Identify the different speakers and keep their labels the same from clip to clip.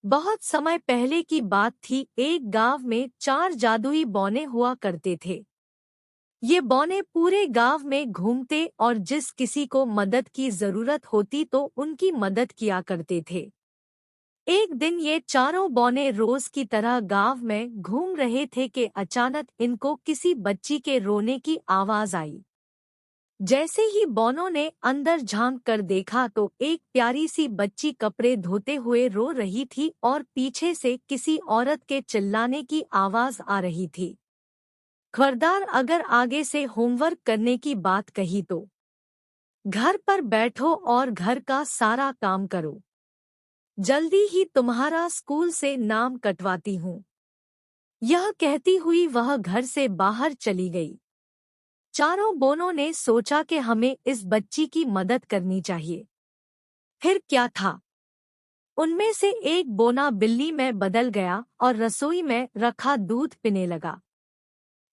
Speaker 1: बहुत समय पहले की बात थी। एक गांव में 4 जादुई बौने हुआ करते थे। ये बौने पूरे गांव में घूमते और जिस किसी को मदद की जरूरत होती तो उनकी मदद किया करते थे। एक दिन ये चारों बौने रोज की तरह गांव में घूम रहे थे कि अचानक इनको किसी बच्ची के रोने की आवाज आई। जैसे ही बौनों ने अंदर झांक कर देखा तो एक प्यारी सी बच्ची कपड़े धोते हुए रो रही थी और पीछे से किसी औरत के चिल्लाने की आवाज आ रही थी। खबरदार, अगर आगे से होमवर्क करने की बात कही तो घर पर बैठो और घर का सारा काम करो। जल्दी ही तुम्हारा स्कूल से नाम कटवाती हूँ। यह कहती हुई वह घर से बाहर चली गई। चारों बोनों ने सोचा कि हमें इस बच्ची की मदद करनी चाहिए। फिर क्या था, उनमें से एक बोना बिल्ली में बदल गया और रसोई में रखा दूध पीने लगा।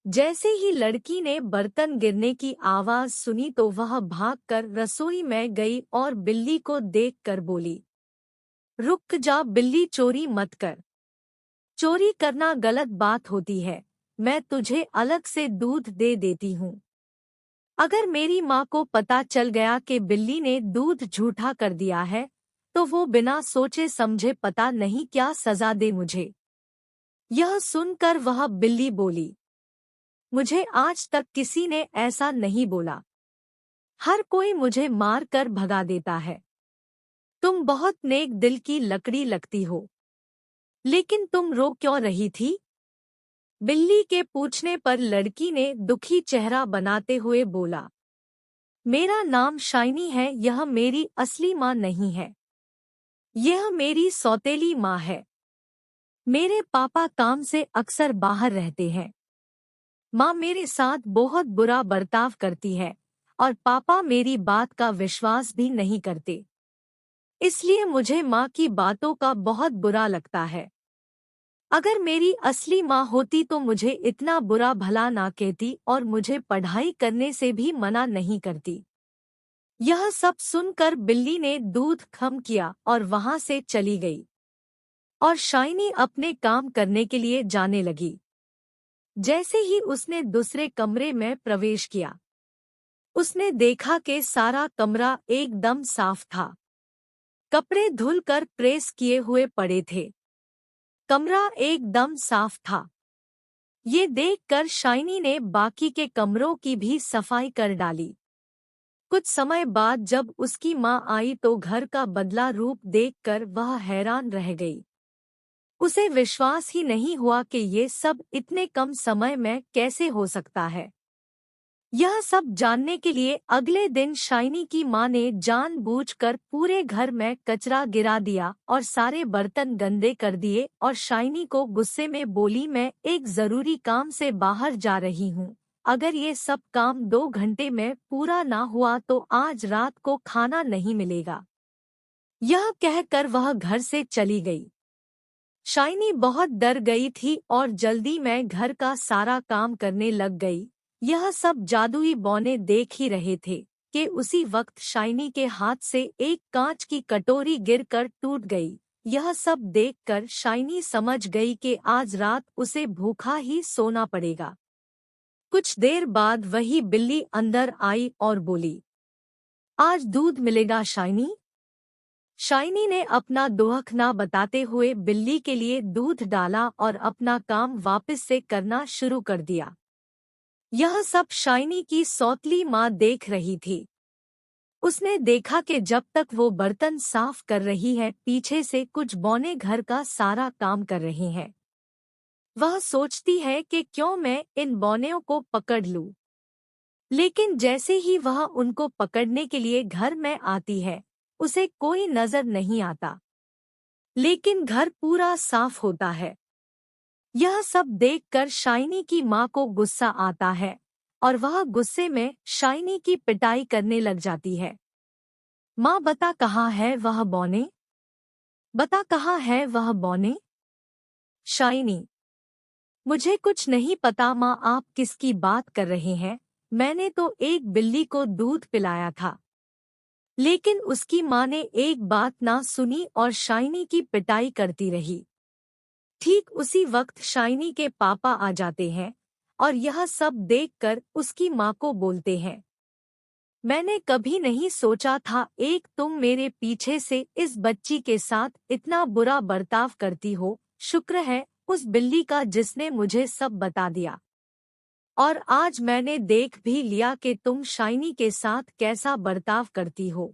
Speaker 1: जैसे ही लड़की ने बर्तन गिरने की आवाज सुनी तो वह भागकर रसोई में गई और बिल्ली को देखकर बोली, रुक जा बिल्ली, चोरी मत कर। चोरी करना गलत बात होती है। मैं तुझे अलग से दूध दे देती हूँ। अगर मेरी माँ को पता चल गया कि बिल्ली ने दूध झूठा कर दिया है तो वो बिना सोचे समझे पता नहीं क्या सजा दे मुझे। यह सुनकर वह बिल्ली बोली, मुझे आज तक किसी ने ऐसा नहीं बोला। हर कोई मुझे मार कर भगा देता है। तुम बहुत नेक दिल की लकड़ी लगती हो, लेकिन तुम रो क्यों रही थी? बिल्ली के पूछने पर लड़की ने दुखी चेहरा बनाते हुए बोला, मेरा नाम शाइनी है। यह मेरी असली माँ नहीं है। यह मेरी सौतेली माँ है। मेरे पापा काम से अक्सर बाहर रहते हैं। माँ मेरे साथ बहुत बुरा बर्ताव करती है और पापा मेरी बात का विश्वास भी नहीं करते। इसलिए मुझे माँ की बातों का बहुत बुरा लगता है। अगर मेरी असली माँ होती तो मुझे इतना बुरा भला ना कहती और मुझे पढ़ाई करने से भी मना नहीं करती। यह सब सुनकर बिल्ली ने दूध खत्म किया और वहां से चली गई और शाइनी अपने काम करने के लिए जाने लगी। जैसे ही उसने दूसरे कमरे में प्रवेश किया, उसने देखा कि सारा कमरा एकदम साफ था। कपड़े धुलकर प्रेस किए हुए पड़े थे। कमरा एकदम साफ था। ये देखकर शाइनी ने बाकी के कमरों की भी सफाई कर डाली। कुछ समय बाद जब उसकी माँ आई तो घर का बदला रूप देखकर वह हैरान रह गई। उसे विश्वास ही नहीं हुआ कि ये सब इतने कम समय में कैसे हो सकता है। यह सब जानने के लिए अगले दिन शाइनी की माँ ने जानबूझकर पूरे घर में कचरा गिरा दिया और सारे बर्तन गंदे कर दिए और शाइनी को गुस्से में बोली, मैं एक जरूरी काम से बाहर जा रही हूँ। अगर ये सब काम 2 घंटे में पूरा ना हुआ तो आज रात को खाना नहीं मिलेगा। यह कहकर वह घर से चली गई। शाइनी बहुत डर गई थी और जल्दी में घर का सारा काम करने लग गई। यह सब जादुई बौने देख ही रहे थे कि उसी वक्त शाइनी के हाथ से एक कांच की कटोरी गिरकर टूट गई। यह सब देखकर शाइनी समझ गई कि आज रात उसे भूखा ही सोना पड़ेगा। कुछ देर बाद वही बिल्ली अंदर आई और बोली, आज दूध मिलेगा शाइनी। शाइनी ने अपना दुख न बताते हुए बिल्ली के लिए दूध डाला और अपना काम वापस से करना शुरू कर दिया। यह सब शाइनी की सौतली माँ देख रही थी। उसने देखा कि जब तक वो बर्तन साफ कर रही है पीछे से कुछ बौने घर का सारा काम कर रहे हैं। वह सोचती है कि क्यों मैं इन बौनों को पकड़ लूं। लेकिन जैसे ही वह उनको पकड़ने के लिए घर में आती है उसे कोई नजर नहीं आता। लेकिन घर पूरा साफ होता है। यह सब देखकर शाइनी की माँ को गुस्सा आता है और वह गुस्से में शाइनी की पिटाई करने लग जाती है। माँ, बता कहाँ है वह बौने? बता कहाँ है वह बौने? शाइनी, मुझे कुछ नहीं पता माँ, आप किसकी बात कर रहे हैं? मैंने तो एक बिल्ली को दूध पिलाया था। लेकिन उसकी माँ ने एक बात ना सुनी और शाइनी की पिटाई करती रही। ठीक उसी वक्त शाइनी के पापा आ जाते हैं और यह सब देखकर उसकी माँ को बोलते हैं, मैंने कभी नहीं सोचा था एक तुम मेरे पीछे से इस बच्ची के साथ इतना बुरा बर्ताव करती हो। शुक्र है उस बिल्ली का जिसने मुझे सब बता दिया। और आज मैंने देख भी लिया कि तुम शाइनी के साथ कैसा बर्ताव करती हो।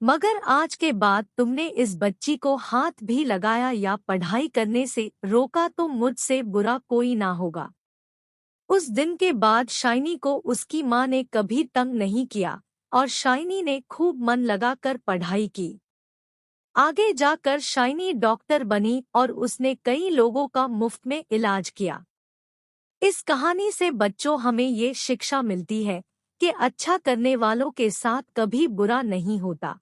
Speaker 1: मगर आज के बाद तुमने इस बच्ची को हाथ भी लगाया या पढ़ाई करने से रोका तो मुझसे बुरा कोई ना होगा। उस दिन के बाद शाइनी को उसकी माँ ने कभी तंग नहीं किया और शाइनी ने खूब मन लगाकर पढ़ाई की। आगे जाकर शाइनी डॉक्टर बनी और उसने कई लोगों का मुफ्त में इलाज किया। इस कहानी से बच्चों हमें ये शिक्षा मिलती है कि अच्छा करने वालों के साथ कभी बुरा नहीं होता।